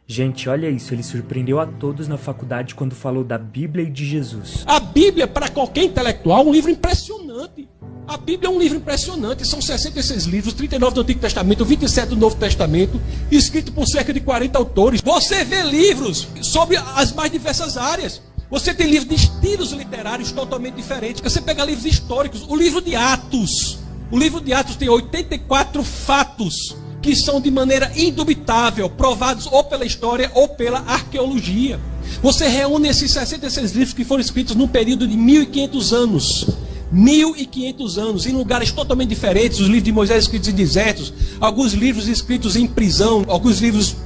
Gente, olha isso, ele surpreendeu a todos na faculdade quando falou da Bíblia e de Jesus. A Bíblia, para qualquer intelectual, é um livro impressionante. A Bíblia é um livro impressionante. São 66 livros, 39 do Antigo Testamento, 27 do Novo Testamento, escrito por cerca de 40 autores. Você vê livros sobre as mais diversas áreas. Você tem livros de estilos literários totalmente diferentes. Você pega livros históricos. O livro de Atos. O livro de Atos tem 84 fatos que são de maneira indubitável provados ou pela história ou pela arqueologia. Você reúne esses 66 livros que foram escritos num período de 1500 anos. 1500 anos, em lugares totalmente diferentes. Os livros de Moisés escritos em desertos, alguns livros escritos em prisão, alguns livros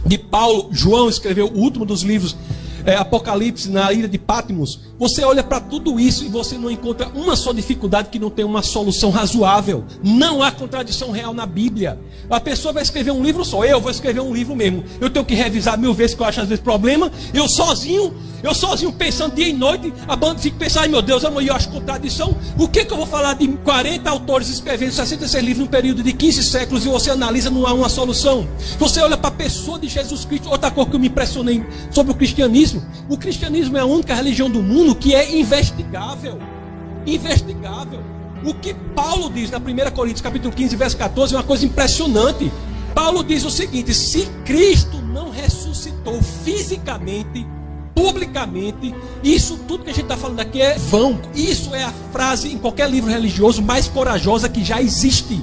de Paulo. João escreveu o último dos livros, Apocalipse, na ilha de Patmos. Você olha para tudo isso e você não encontra uma só dificuldade que não tem uma solução razoável. Não há contradição real na Bíblia. A pessoa vai escrever um livro só. Eu vou escrever um livro mesmo. Eu tenho que revisar 1000 vezes, que eu acho às vezes problema. Eu sozinho pensando dia e noite, a banda fica pensando, ai meu Deus, eu acho contradição. O que eu vou falar de 40 autores escrevendo 66 livros num período de 15 séculos e você analisa, não há uma solução? Você olha para a pessoa de Jesus Cristo. Outra coisa que eu me impressionei sobre o cristianismo é a única religião do mundo que é investigável. Investigável. O que Paulo diz na 1 Coríntios capítulo 15, verso 14 é uma coisa impressionante. Paulo diz o seguinte: se Cristo não ressuscitou fisicamente, publicamente, isso tudo que a gente está falando aqui é vão. Isso é a frase em qualquer livro religioso mais corajosa que já existe,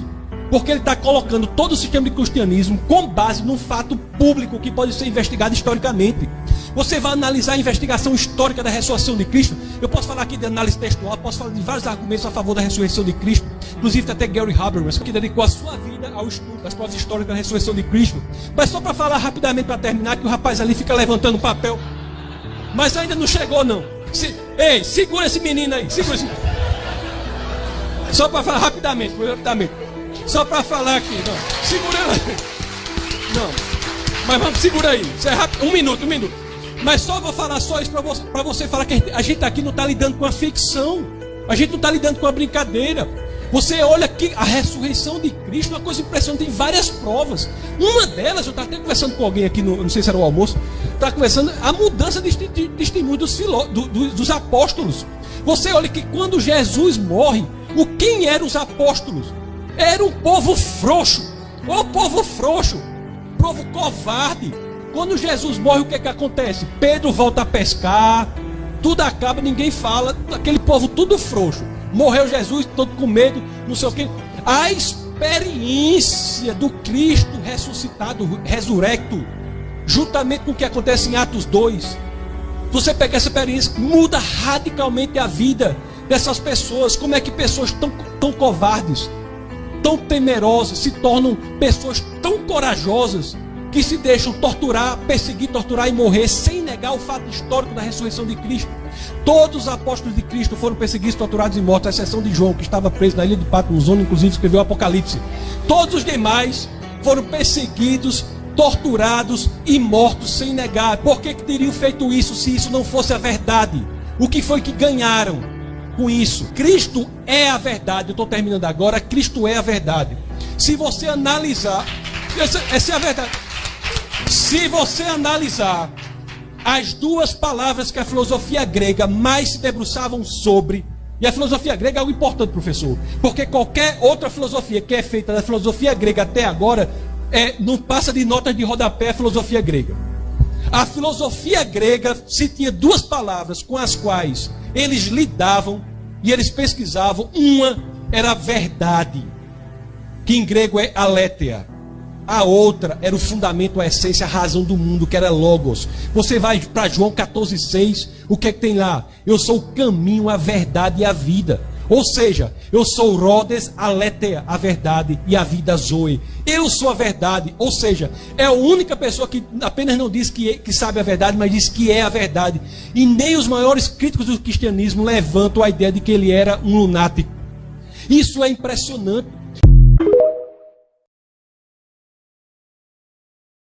porque ele está colocando todo o sistema de cristianismo com base num fato público que pode ser investigado historicamente. Você vai analisar a investigação histórica da ressurreição de Cristo. Eu posso falar aqui de análise textual, posso falar de vários argumentos a favor da ressurreição de Cristo. Inclusive até Gary Habermas, que dedicou a sua vida ao estudo das provas históricas da ressurreição de Cristo. Mas só para falar rapidamente, para terminar, que o rapaz ali fica levantando papel, mas ainda não chegou não. Ei, segura esse menino aí, segura esse menino. Só para falar rapidamente. Só para falar aqui, não. Segura aí. Não. Mas vamos, segura aí. Isso é rápido. Um minuto. Mas só vou falar só isso para você falar que a gente aqui não está lidando com a ficção. A gente não está lidando com a brincadeira. Você olha que a ressurreição de Cristo é uma coisa impressionante, tem várias provas. Uma delas, eu estava até conversando com alguém aqui, não sei se era o almoço, estava conversando a mudança de testemunho dos apóstolos. Você olha que quando Jesus morre, quem eram os apóstolos? Era um povo frouxo. O povo frouxo, povo covarde. Quando Jesus morre, o que acontece? Pedro volta a pescar, tudo acaba, ninguém fala, aquele povo tudo frouxo. Morreu Jesus, todo com medo, não sei o que. A experiência do Cristo ressuscitado, resurrecto, juntamente com o que acontece em Atos 2, você pega essa experiência, muda radicalmente a vida dessas pessoas. Como é que pessoas tão covardes, tão temerosas, se tornam pessoas tão corajosas, que se deixam torturar, perseguir, torturar e morrer sem negar o fato histórico da ressurreição de Cristo. Todos os apóstolos de Cristo foram perseguidos, torturados e mortos, à exceção de João, que estava preso na ilha de Patmos, onde inclusive escreveu o Apocalipse. Todos os demais foram perseguidos, torturados e mortos sem negar. Por que teriam feito isso se isso não fosse a verdade? O que foi que ganharam com isso? Cristo é a verdade. Eu estou terminando agora. Cristo é a verdade. Se você analisar, essa é a verdade. Se você analisar as duas palavras que a filosofia grega mais se debruçavam sobre, e a filosofia grega é algo importante, professor, porque qualquer outra filosofia que é feita da filosofia grega até agora não passa de notas de rodapé a filosofia grega. A filosofia grega se tinha duas palavras com as quais eles lidavam e eles pesquisavam. Uma era verdade, que em grego é aletheia. A outra era o fundamento, a essência, a razão do mundo, que era logos. Você vai para João 14,6, o que é que tem lá? Eu sou o caminho, a verdade e a vida. Ou seja, eu sou Rhodes, aletheia, a verdade, e a vida, zoe. Eu sou a verdade. Ou seja, é a única pessoa que apenas não diz que sabe a verdade, mas diz que é a verdade. E nem os maiores críticos do cristianismo levantam a ideia de que ele era um lunático. Isso é impressionante.